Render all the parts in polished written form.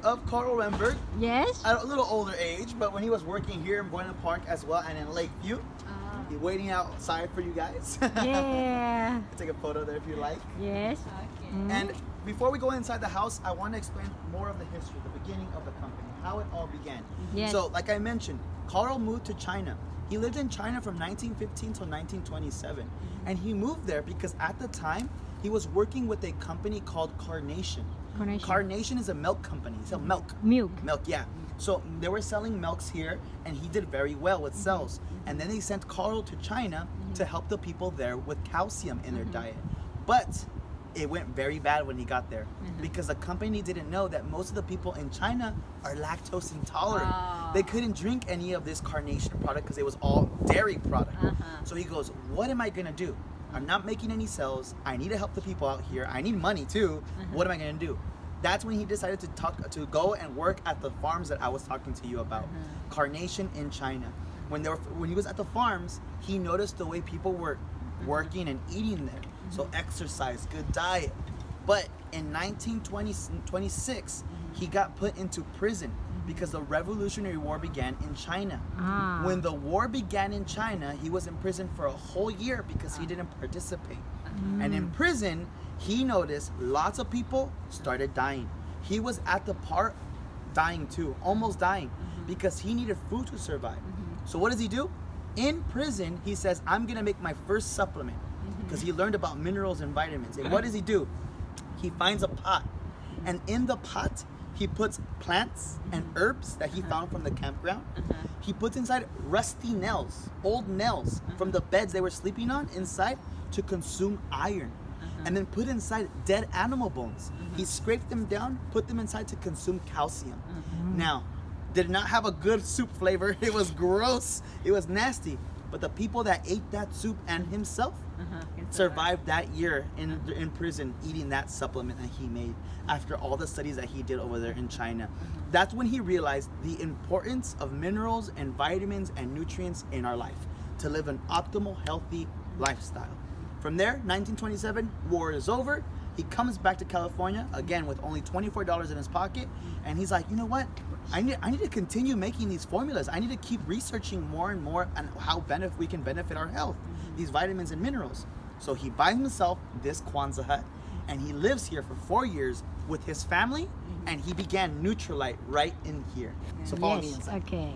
Of Carl REHNBORG. Yes. At a little older age, but when he was working here in Buena Park as well and in Lakeview. He's waiting outside for you guys. Yeah. Take a photo there if you like. Yes. Okay. And before we go inside the house, I want to explain more of the history, the beginning of the company, how it all began. Yes. So, like I mentioned, Carl moved to China. He lived in China from 1915 till 1927. And he moved there because at the time, he was working with a company called Carnation. Carnation is a milk company. They sell milk. Milk, yeah. So they were selling milks here, and he did very well with sales. And then they sent Carl to China to help the people there with calcium in their diet. But it went very bad when he got there because the company didn't know that most of the people in China are lactose intolerant. They couldn't drink any of this Carnation product because it was all dairy product. So he goes, what am I gonna do? I'm not making any sales. I need to help the people out here. I need money too. What am I gonna do? That's when he decided to go and work at the farms that I was talking to you about. Carnation in China. When he was at the farms, he noticed the way people were working and eating there. So exercise, good diet. But in 1926, he got put into prison because the Revolutionary War began in China. When the war began in China, he was in prison for a whole year because he didn't participate. And in prison, he noticed lots of people started dying. He was at the part dying too, almost dying, because he needed food to survive. So what does he do? In prison, he says, I'm gonna make my first supplement because he learned about minerals and vitamins. And what does he do? He finds a pot, and in the pot, he puts plants and herbs that he found from the campground. He puts inside rusty nails, old nails from the beds they were sleeping on inside to consume iron. And then put inside dead animal bones. He scraped them down, put them inside to consume calcium. Now, did not have a good soup flavor. It was gross. It was nasty. But the people that ate that soup and himself survived that year in prison eating that supplement that he made after all the studies that he did over there in China. That's when he realized the importance of minerals and vitamins and nutrients in our life to live an optimal, healthy lifestyle. From there, 1927, war is over. He comes back to California, again with only $24 in his pocket, and he's like, you know what? I need to continue making these formulas. I need to keep researching more and more on how we can benefit our health, these vitamins and minerals. So he buys himself this Kwanzaa hut, and he lives here for 4 years with his family, and he began Nutrilite right in here. So follow me inside. Okay.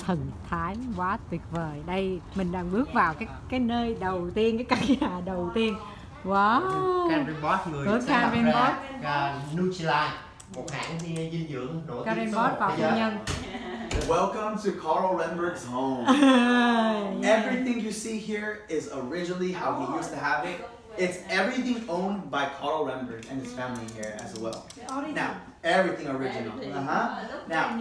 Thần thái quá tuyệt vời. Đây mình đang bước vào cái nơi đầu tiên, cái căn nhà đầu tiên. Wow. REHNBORG người sáng lập ra Nutrilite, một hãng dinh dưỡng nổi tiếng số 1 thế giới. Welcome to Carl REHNBORG's home. Everything you see here is originally how he used to have it. It's everything owned by Carl REHNBORG and his family here as well. Now, everything original. Now,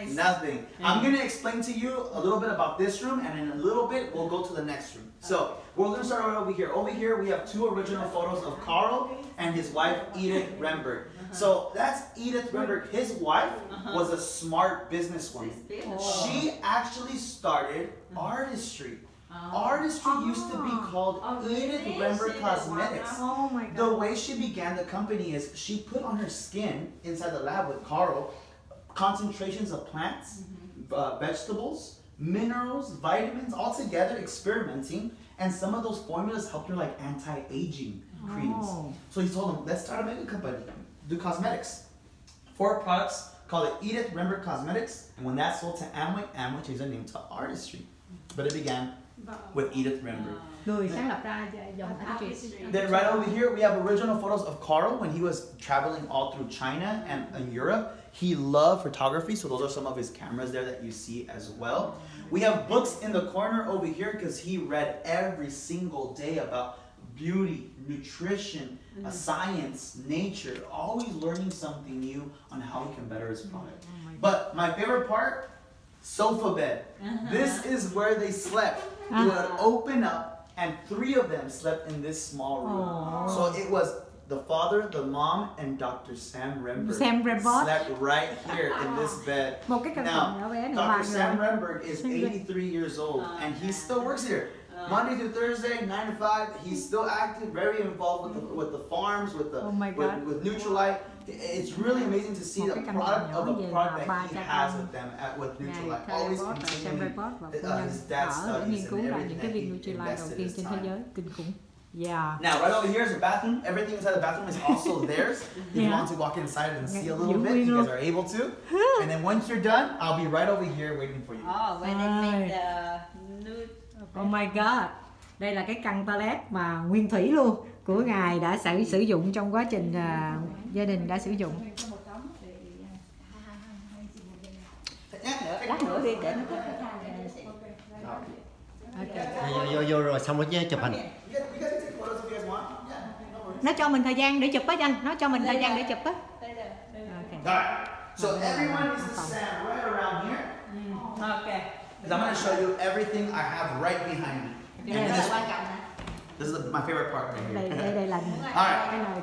nothing. I'm going to explain to you a little bit about this room, and in a little bit, we'll go to the next room. So, we're going to start right over here. Over here, we have 2 original photos of Carl and his wife, Edith REHNBORG. So, that's Edith REHNBORG. His wife was a smart businesswoman. She actually started artistry. Artistry used to be called Edith REHNBORG Cosmetics. The way she began the company is she put on her skin inside the lab with Carl concentrations of plants, vegetables, minerals, vitamins, all together experimenting, and some of those formulas helped her like anti-aging creams. So he told them, let's start a makeup company, do cosmetics. 4 products, call it Edith REHNBORG Cosmetics, and when that sold to Amway, Amway changed their name to Artistry. But it began with Edith REHNBORG. Then right over here we have original photos of Carl when he was traveling all through China and in Europe. He loved photography, so those are some of his cameras there that you see as well. We have books in the corner over here because he read every single day about beauty, nutrition, science, nature, always learning something new on how he can better his product. But my favorite part, sofa bed. This is where they slept. It would open up, and 3 of them slept in this small room. So it was the father, the mom, and Dr. Sam REHNBORG slept right here in this bed. Now, Dr. Sam REHNBORG is 83 years old, and he still works here. Monday through Thursday, 9 to 5. He's still active, very involved with the farms, with the with Nutrilite. It's really amazing to see the product that he has with them with Nutrilite. Always continuing his dad's studies and everything that he invested his time. Yeah. Now, right over here is the bathroom. Everything inside the bathroom is also theirs. If you want to walk inside and see a little bit, you guys are able to. And then once you're done, I'll be right over here waiting for you. Oh, when they make the Oh my God. Đây là cái căn toilet mà nguyên thủy luôn của ngài đã sử dụng trong quá trình gia đình đã sử dụng. lát nữa đi để nó Vô rồi xong rồi chụp hình. Nó cho mình thời gian để chụp á anh, nó cho mình thời gian để chụp á. So everyone needs to stand right around here. Okay. Because I'm going to show you everything I have right behind me. This is my favorite part right here. Đây là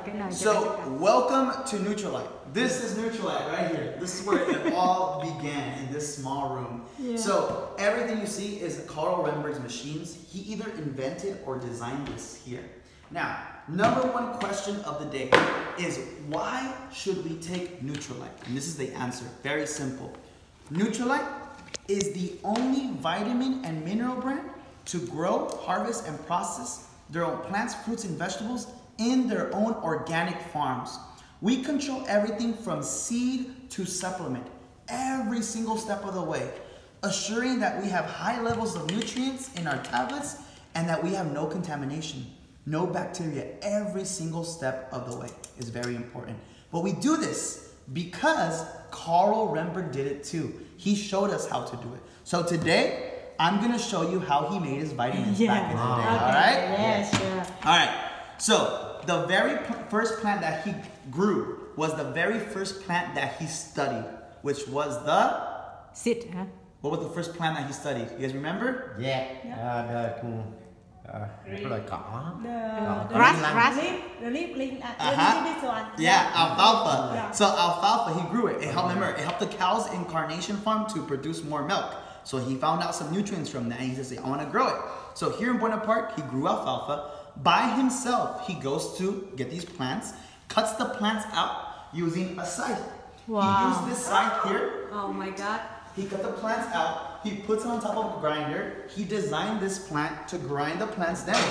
cái này. So welcome to Nutrilite. This is Nutrilite right here. This is where it all began, in this small room. Yeah. So everything you see is Carl Renberg's machines. He either invented or designed this here. Now, number one question of the day is, why should we take Nutrilite? And this is the answer. Very simple. Nutrilite is the only vitamin and mineral brand to grow, harvest, and process their own plants, fruits, and vegetables in their own organic farms. We control everything from seed to supplement, every single step of the way, assuring that we have high levels of nutrients in our tablets and that we have no contamination, no bacteria. Every single step of the way is very important. But we do this because Carl Renberg did it too. He showed us how to do it. So today, I'm going to show you how he made his vitamins back in the day, all right? Yes, sure. All right, so the very first plant that he grew was the very first plant that he studied, which was the... Sit, huh? What was the first plant that he studied? You guys remember? Yeah. Loài cỏ. Grass. Yeah, alfalfa. Yeah. So alfalfa, he grew it. It helped, remember, it helped the cows in Carnation Farm to produce more milk. So he found out some nutrients from that and he says, I want to grow it. So here in Buena Park, he grew alfalfa. By himself, he goes to get these plants, cuts the plants out using a scythe. Wow. He used this scythe here. Oh my God. He cut the plants out, he puts it on top of a grinder. He designed this plant to grind the plants down.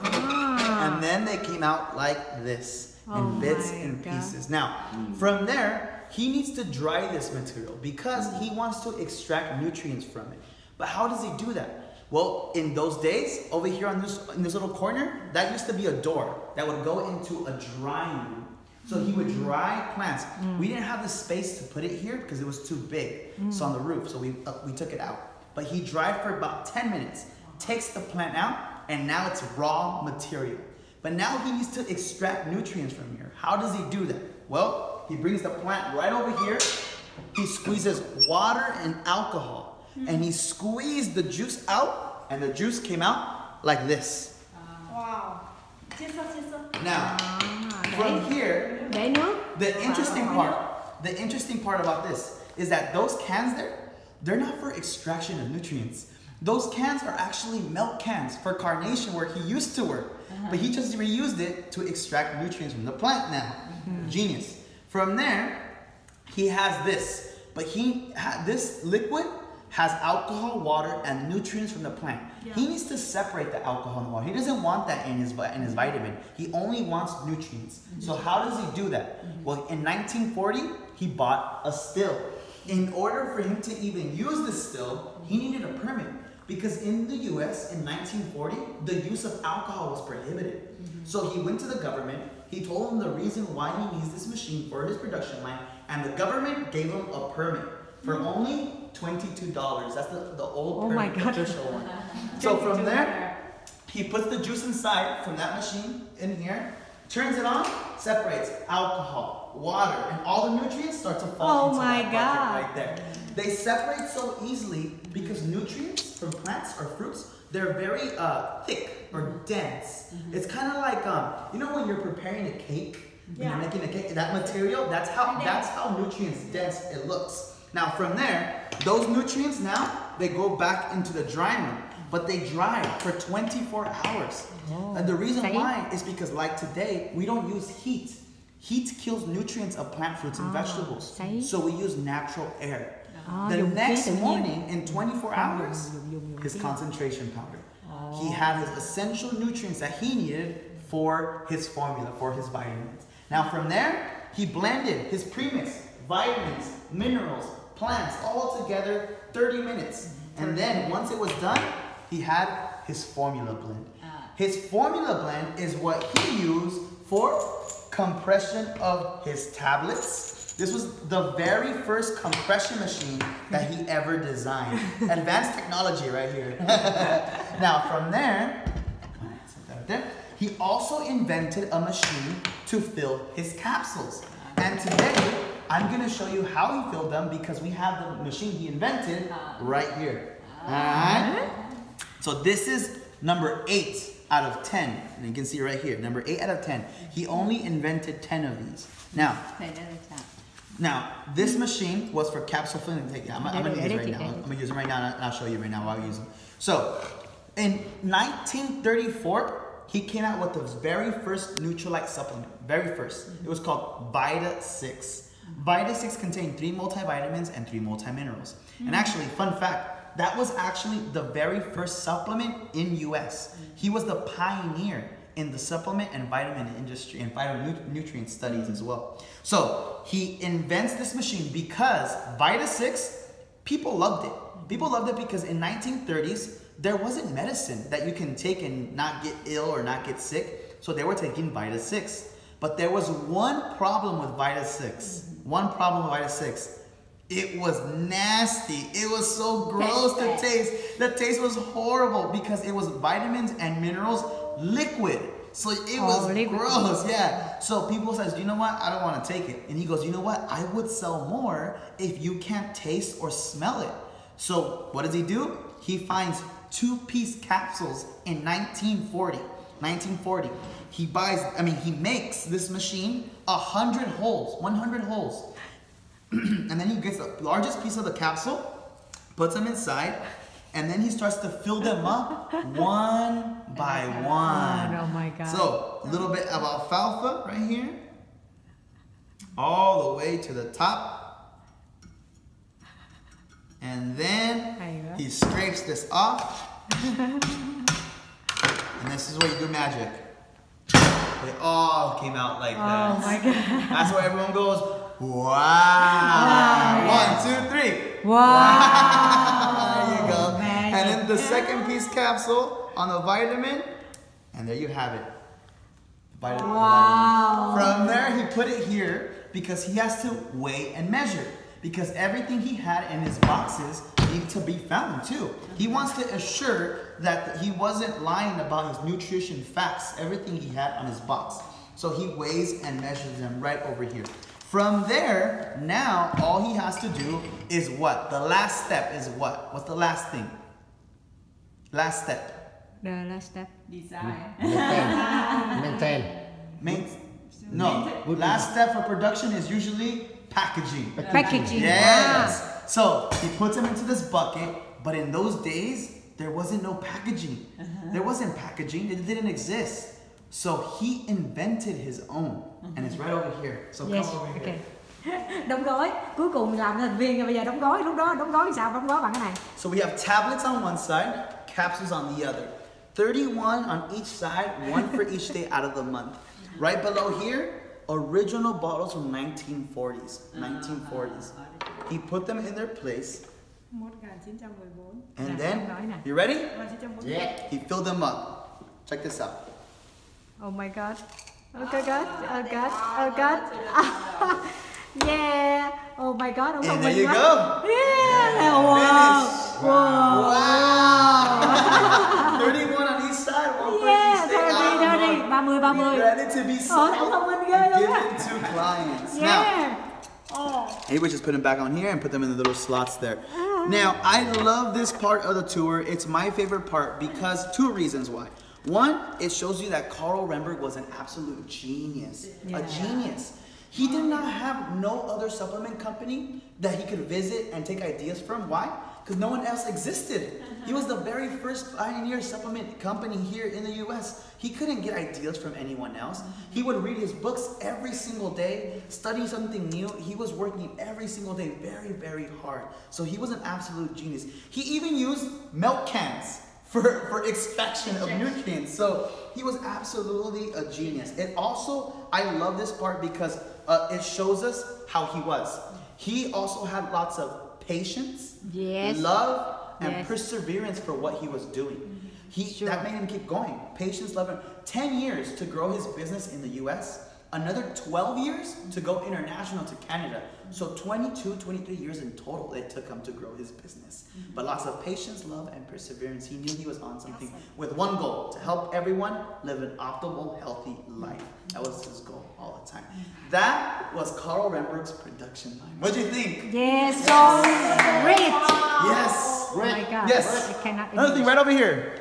And then they came out like this, in bits and pieces. Now, from there, he needs to dry this material because he wants to extract nutrients from it. But how does he do that? Well, in those days, over here in this little corner, that used to be a door that would go into a drying room. So he would dry plants. We didn't have the space to put it here because it was too big. So on the roof, so we took it out. But he dried for about 10 minutes, takes the plant out, and now it's raw material. But now he needs to extract nutrients from here. How does he do that? Well, he brings the plant right over here. He squeezes water and alcohol. And he squeezed the juice out, and the juice came out like this. Wow. Now, from here, the interesting part about this is that those cans there, they're not for extraction of nutrients. Those cans are actually milk cans for Carnation where he used to work. But he just reused it to extract nutrients from the plant now. Genius. From there, he has this. But this liquid has alcohol, water, and nutrients from the plant. Yeah. He needs to separate the alcohol and water. He doesn't want that in his vitamin. He only wants nutrients. So how does he do that? Well, in 1940, he bought a still. In order for him to even use this still, he needed a permit. Because in the US, in 1940, the use of alcohol was prohibited. So he went to the government, he told them the reason why he needs this machine for his production line, and the government gave him a permit for only $22. That's the old official one. So from there, he puts the juice inside from that machine in here, turns it on, separates alcohol, water, and all the nutrients start to fall into that bucket right there. They separate so easily because nutrients from plants or fruits, they're very thick or dense. It's kind of like, you know when you're preparing a cake, when you're making a cake, that material, that's how nutrients dense it looks. Now from there, those nutrients now, they go back into the drying room, but they dry for 24 hours. Oh, and the reason why is because like today, we don't use heat. Heat kills nutrients of plant fruits and vegetables. So we use natural air. The next morning, in 24 hours, his concentration powder. He had his essential nutrients that he needed for his formula, for his vitamins. Now from there, he blended his premix, vitamins, minerals, plants, all together 30 minutes. And then once it was done, he had his formula blend. His formula blend is what he used for compression of his tablets. This was the very first compression machine that he ever designed. Advanced technology right here. Now from there, he also invented a machine to fill his capsules. And today, I'm gonna show you how he filled them because we have the machine he invented right here. Alright? So this is number 8 out of 10. And you can see right here, number 8 out of 10. He only invented 10 of these. Now, this machine was for capsule filling. I'm gonna use it right now. I'm gonna use it right now and I'll show you right now while I use them. So, in 1934, he came out with the very first Nutrilite supplement. Very first. It was called Vita 6. Vita 6 contained 3 multivitamins and 3 multiminerals. And actually, fun fact, that was actually the very first supplement in US. He was the pioneer in the supplement and vitamin industry and phytonutrient studies as well. So he invents this machine because Vita 6, people loved it. People loved it because in 1930s, there wasn't medicine that you can take and not get ill or not get sick. So they were taking Vita 6. But there was one problem with Vita 6. One problem with Vita 6. It was nasty. It was so gross to taste. The taste was horrible because it was vitamins and minerals liquid. So it was gross, yeah. So people says, you know what? I don't want to take it. And he goes, you know what? I would sell more if you can't taste or smell it. So what does he do? He finds 2-piece capsules in 1940. He makes this machine 100 holes, 100 holes. And then he gets the largest piece of the capsule, puts them inside, and then he starts to fill them up one by one. Oh my God. So, a little bit of alfalfa right here, all the way to the top. And then he scrapes this off. And this is where you do magic. They all came out like that. Oh my God. That's where everyone goes, wow. 1, 2, 3. Wow. There you go. Magic. And then the second piece capsule on the vitamin. And there you have it. Vitamin. Wow. From there, he put it here because he has to weigh and measure. Because everything he had in his boxes need to be found too. He wants to assure that he wasn't lying about his nutrition facts, everything he had on his box. So he weighs and measures them right over here. From there, now all he has to do is what? The last step is what? What's the last thing? Last step. The last step. Design. Maintain. No, last step for production is usually packaging. Packaging. Yes. Wow. So he puts them into this bucket, but in those days, there wasn't no packaging. There wasn't packaging, it didn't exist. So he invented his own, and it's right over here. So come over here. Okay. Đóng gói, cuối cùng làm thành viên, bây giờ đóng gói, lúc đó đóng gói sao? Đóng gói bằng cái này. So we have tablets on one side, capsules on the other. 31 on each side, 1 for each day out of the month. Right below here, original bottles from 1940s. 1940s. He put them in their place. And then, you ready? Yeah. He filled them up. Check this out. Oh my God. Oh God. Oh God. Oh God. Yeah. Oh my God. Oh, and there you go. Yeah. Wow. Wow. Wow. 31 on each side. 1 for Yeah. each day. 30. Ready to be sold. Given to clients. Yeah. Now, he would just put them back on here and put them in the little slots there. Now, I love this part of the tour. It's my favorite part because 2 reasons why. One, it shows you that Karl REHNBORG was an absolute genius. A genius. He did not have no other supplement company that he could visit and take ideas from. Why? Because no one else existed. He was the very first pioneer supplement company here in the US. He couldn't get ideas from anyone else. He would read his books every single day, study something new. He was working every single day very, very hard. So he was an absolute genius. He even used milk cans for extraction of nutrients. So he was absolutely a genius. It also, I love this part because it shows us how he was. He also had lots of patience, love, and perseverance for what he was doing. That made him keep going. Patience, love, and 10 years to grow his business in the US, another 12 years to go international to Canada. So 22, 23 years in total it took him to grow his business. But lots of patience, love, and perseverance. He knew he was on something with one goal, to help everyone live an optimal, healthy life. That was his goal all the time. That was Carl REHNBORG's production line. What do you think? Yes, so great. Yes. Oh my God. Yes. I cannot Another thing right over here.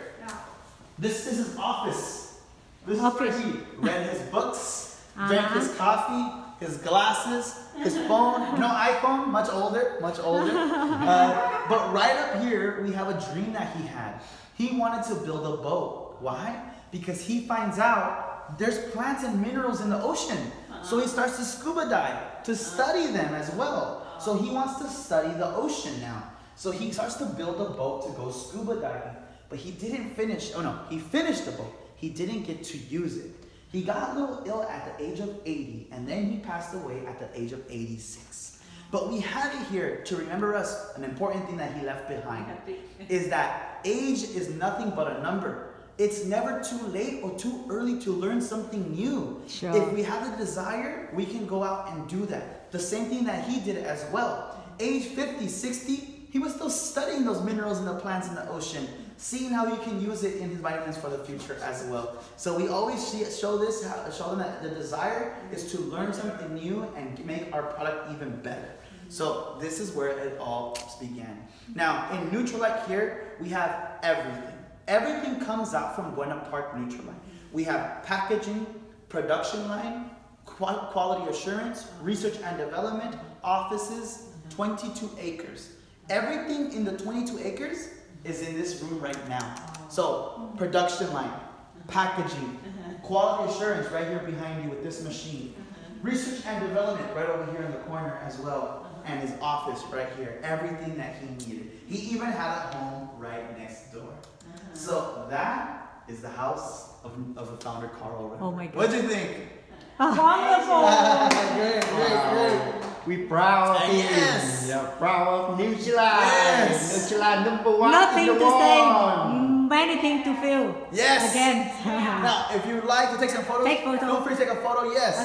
This is his office. This is where he read his books, drank his coffee, his glasses, his phone. No iPhone, much older, much older. But right up here, we have a dream that he had. He wanted to build a boat. Why? Because he finds out there's plants and minerals in the ocean. So he starts to scuba dive to study them as well. So he wants to study the ocean now. So he starts to build a boat to go scuba diving. But he didn't finish, he finished the boat. He didn't get to use it. He got a little ill at the age of 80, and then he passed away at the age of 86. But we have it here to remember us, an important thing that he left behind, is that age is nothing but a number. It's never too late or too early to learn something new. Sure. If we have the desire, we can go out and do that. The same thing that he did as well. Age 50, 60, he was still studying those minerals and the plants in the ocean, seeing how you can use it in his vitamins for the future as well. So we always show them that the desire is to learn something new and make our product even better. So this is where it all began. Now in Nutrilite here, we have everything. Everything comes out from Buena Park Nutrilite. We have packaging, production line, quality assurance, research and development, offices, 22 acres. Everything in the 22 acres is in this room right now. So production line, packaging, quality assurance right here behind you with this machine, research and development right over here in the corner as well, and his office right here, everything that he needed. He even had a home right next door. So that is the house of the founder, Carl REHNBORG. Oh my God. What do you think? Wonderful. Great. We proud of him. Yes. Yeah, proud of Nutrilite. Yes. Nutrilite #1 Nothing in the to say. world. Many things to feel. Yes. Again. Now, if you'd like to take some photos, Take photo. feel free to take a photo. Yes.